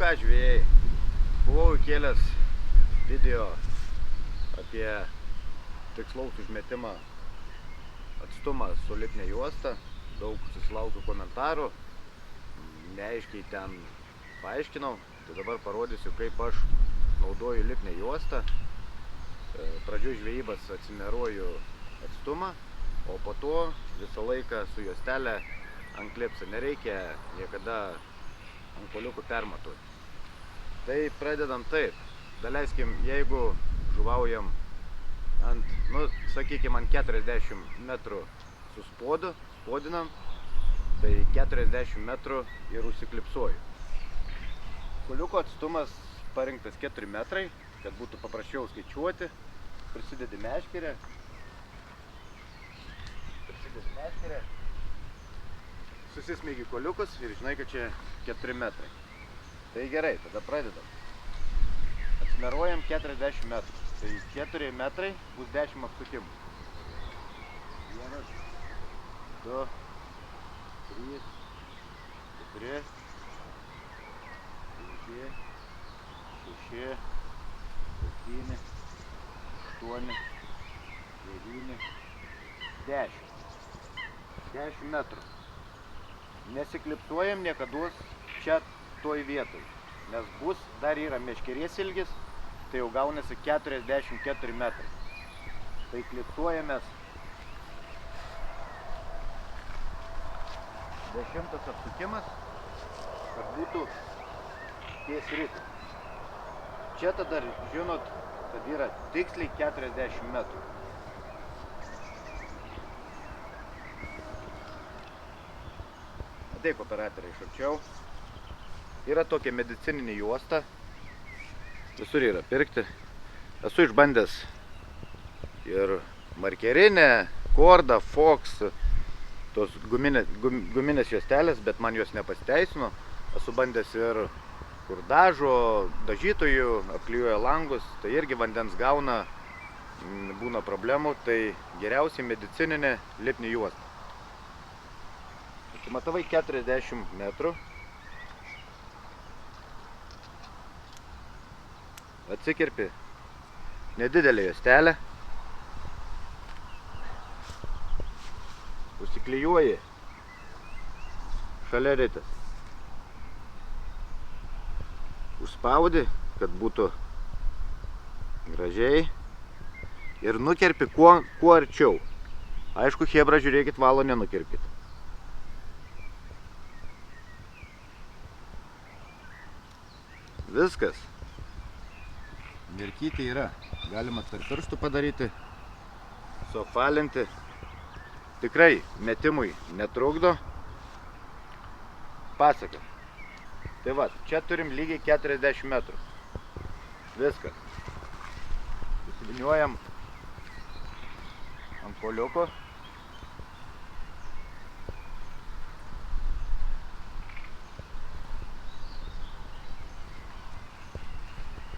ką, žvėjai, buvau įkėlęs video apie tikslaus užmetimą atstumą su lipnia juosta. Daug susilaukiu komentarų, neaiškiai ten paaiškinau. Tai dabar parodysiu, kaip aš naudoju lipnią juostą. Pradžioj žvejybas atsimeruoju atstumą, o po to visą laiką su juostelė ant klipso. Nereikia niekada ant poliukų permatuoti. Tai pradedam taip. Daleiskim, jeigu žuvaujam ant, sakykime, ant 40 metrų su spodu, spodinam, tai 40 metrų ir užsiklipsuoju. Poliuko atstumas parinktas 4 metrai, kad būtų paprasčiau skaičiuoti. Prisidedi meškerę. Susismeigi koliukus ir žinai, kad čia 4 metrai. Tai gerai, tada pradedam. Atsimeruojam 40 metrų. Tai 4 metrai bus 10 apsukimų. 1, 2, 3, 4, 5, 6, 7, 8, 9, 10. 10 metrų. Nesiklipsuojam niekados čia toj vietoj, nes bus, dar yra meškerės ilgis, tai jau gaunasi 44 metrai. Tai klipsuojamės 10 apsukimas, kad būtų ties rytis. Čia tada žinot, kad yra tiksliai 40 metrų. Ateik operatoriai iš arčiau. Yra tokia medicininė juosta. Visur yra pirkti. Esu išbandęs ir markerinę, kordą, Fox, tos guminės juostelės, bet man jos nepasiteisino. Esu bandęs ir kur dažo, dažytojų, apklijuoja langus, tai irgi vandens gauna, būna problemų, tai geriausiai medicininė lipni juosta. Matavai 40 metrų. Atsikirpi nedidelę juostelę. Užsiklijuoji šalia ritės. Užspaudi, kad būtų gražiai. Ir nukerpi kuo arčiau. Aišku, chebra, žiūrėkit, valo nenukirpkit. Viskas. Merkytė yra. Galima per pirštų padaryti, suapvalinti. Tikrai metimui netrukdo. Pasaka. Tai va, čia turim lygiai 40 metrų. Viskas. Susiviniuojam ant poliuko.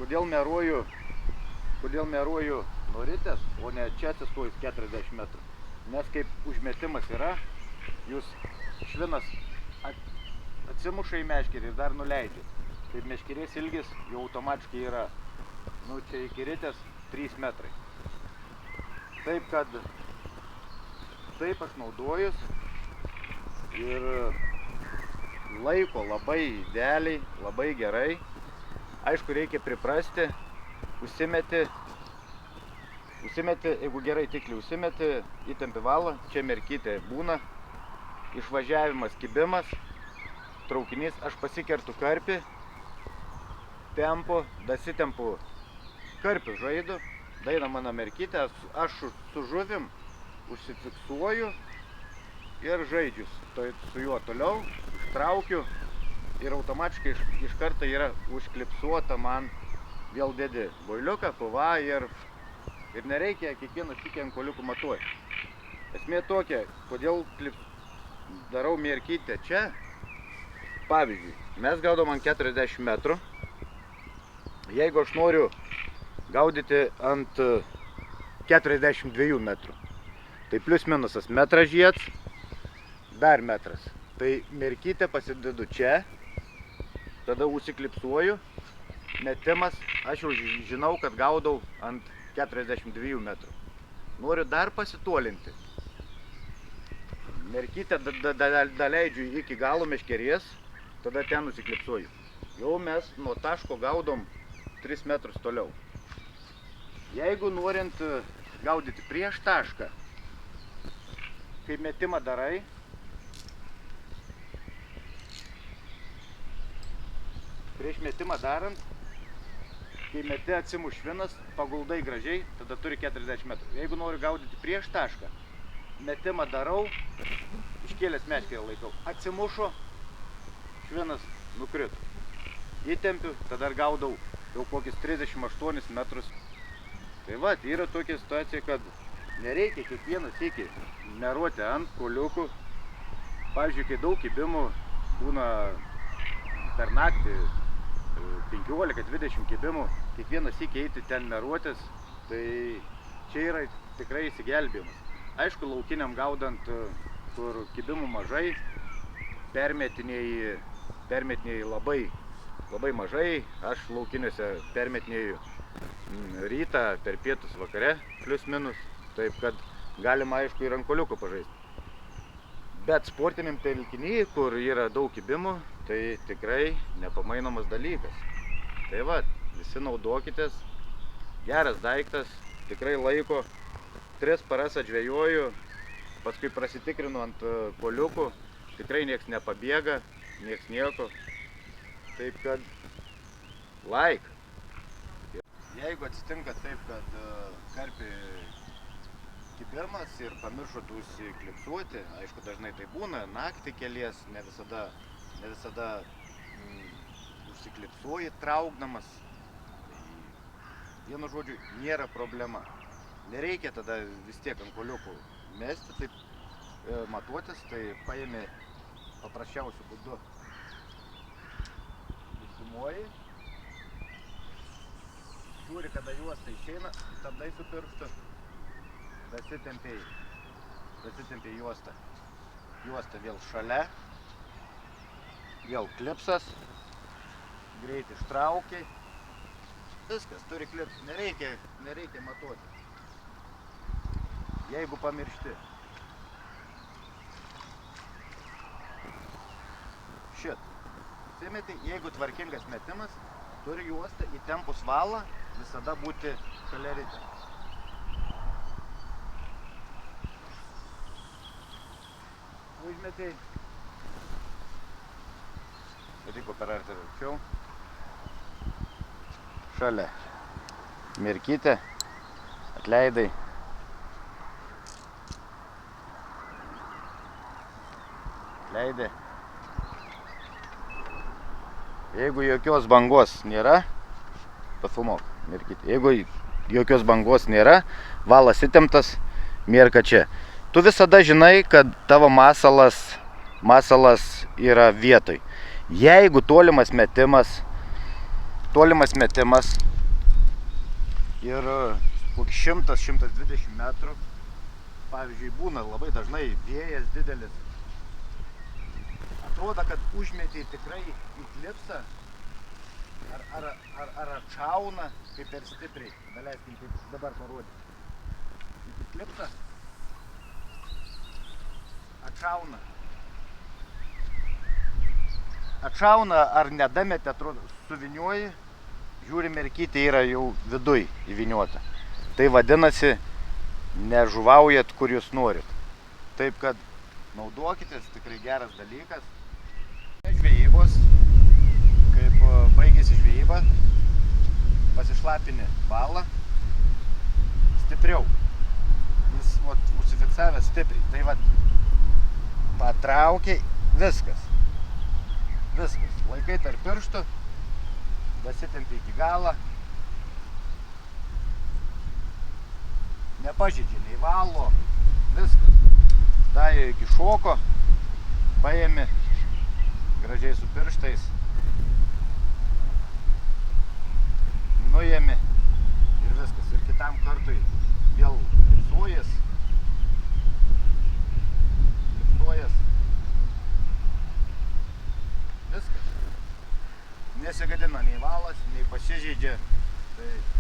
Kodėl meruoju nuo ritės, o ne čia atsistojus 40 metrų? Nes kaip užmetimas yra, jūs švinas atsimuša į meškerį ir dar nuleidžiat. Tai meškerės ilgis jau automatiškai yra, čia iki ritės 3 metrai. Taip kad, taip aš naudojus ir laiko labai idealiai, labai gerai. Aišku, reikia priprasti, užsimeti, jeigu gerai tikliai užsimeti, įtempi valą, čia merkytė būna, išvažiavimas, kibimas, traukinys, aš pasikertu karpį, tempu, dasitempu karpių žaidu, daina mano merkytė, aš su žuvim užsifiksuoju ir žaidžiu su juo toliau, ištraukiu. Ir automatiškai iš karto yra užklipsuota man, vėl dedi boiliuką, pava ir nereikia kiekvieną sykį ant koliukų matuoti. Esmė tokia, kodėl darau merkytę čia. Pavyzdžiui, mes gaudom ant 40 metrų. Jeigu aš noriu gaudyti ant 42 metrų, tai plius minusas metras žieds, dar metras. Tai merkytę pasidedu čia. tada užsiklipsuoju, metimas, aš jau žinau, kad gaudau ant 42 metrų. Noriu dar pasitolinti. Merkytę daleidžiu iki galo meškerės, tada ten užsiklipsuoju. Jau mes nuo taško gaudom 3 metrus toliau. Jeigu norint gaudyti prieš tašką, kai metimą darai, prieš metimą darant, kai meti atsimuš švinas, paguldai gražiai, tada turi 40 metrų. Jeigu noriu gaudyti prieš tašką, metimą darau, iškėlęs meškerę laikau, atsimušo, švinas nukrito. Įtempiu, tada gaudau jau kokius 38 metrus. Tai va, yra tokia situacija, kad nereikia kiekvieną sykį meruoti ant kuoliukų. Pavyzdžiui, kai daug kibimų būna per naktį 15-20 kibimų, kiekvieną sykį eiti ten meruotis, tai čia yra tikrai įsigelbėjimas. Aišku, laukiniam gaudant, kur kibimų mažai, permetinėjai labai mažai. Aš laukiniuose permetinėjau rytą, per pietus, vakare, plius minus, taip kad galima, aišku, ir ant kuoliukų pažaisti. Bet sportiniam telkiny, kur yra daug kibimų, tai tikrai nepamainomas dalykas. Tai va, visi naudokitės, geras daiktas, tikrai laiko, 3 paras atžvejoju, paskui prasitikrinu ant kuoliukų, tikrai nieks nepabėga, nieks nieko. Taip kad laik. Jeigu atsitinka taip, kad karpį kibimas ir pamiršot užsiklipsuoti, aišku, dažnai tai būna, naktį kelies, ne visada užsiklipsuoji traukdamas. Vienu žodžiu, nėra problema. Nereikia tada vis tiek ant kuoliukų mesti, taip matuotis, tai paėmė paprasčiausiu būdu. Įsimoji, žiūri, kada juosta išeina, stabdai su pirštu, dasitempiai juostą. Juosta vėl šalia, vėl klipsas, greit ištraukiai. Viskas, turi klipsas, nereikia matuoti. Jeigu pamiršti. Šit. Simeti, jeigu tvarkingas metimas, turi juostą įtempus valą visada būti šalia ritę. Užmetei. Patiko per arčiau. Šalia. Merkytė. Atleidai. Atleidai. Jeigu jokios bangos nėra, pafilmuok, merkytė. Jeigu jokios bangos nėra, valas įtemptas, mierka čia. Tu visada žinai, kad tavo masalas yra vietoj. Jeigu tolimas metimas ir kokį 100-120 metrų, pavyzdžiui, būna labai dažnai vėjas didelis, atrodo, kad užmetei tikrai į klipsą, ar atšauna, kaip per stipriai, daleiskim, kaip dabar parodyti. Į klipsą atšauna, ar nedametė, atrodo, suvinioji, žiūri, merkytė yra jau viduj įviniuota. Tai vadinasi, nežuvaujat, kur jūs norit. Taip kad naudokitės, tikrai geras dalykas. Žvejybos, kaip baigėsi žvejyba, pasišlapini valą stipriau. Jis užsifiksavęs stipriai. Tai vat, patraukiai, viskas. Laikai tarp pirštų, dasitempi iki galą. Nepažeidžia nei valo, viskas. Dajo iki šoko, paėmi gražiai su pirštais, nuėmi ir viskas. Ir kitam kartui vėl klipsuojas. Viskas. nesusigėdina nei valas, nei pasižeidžia. Tai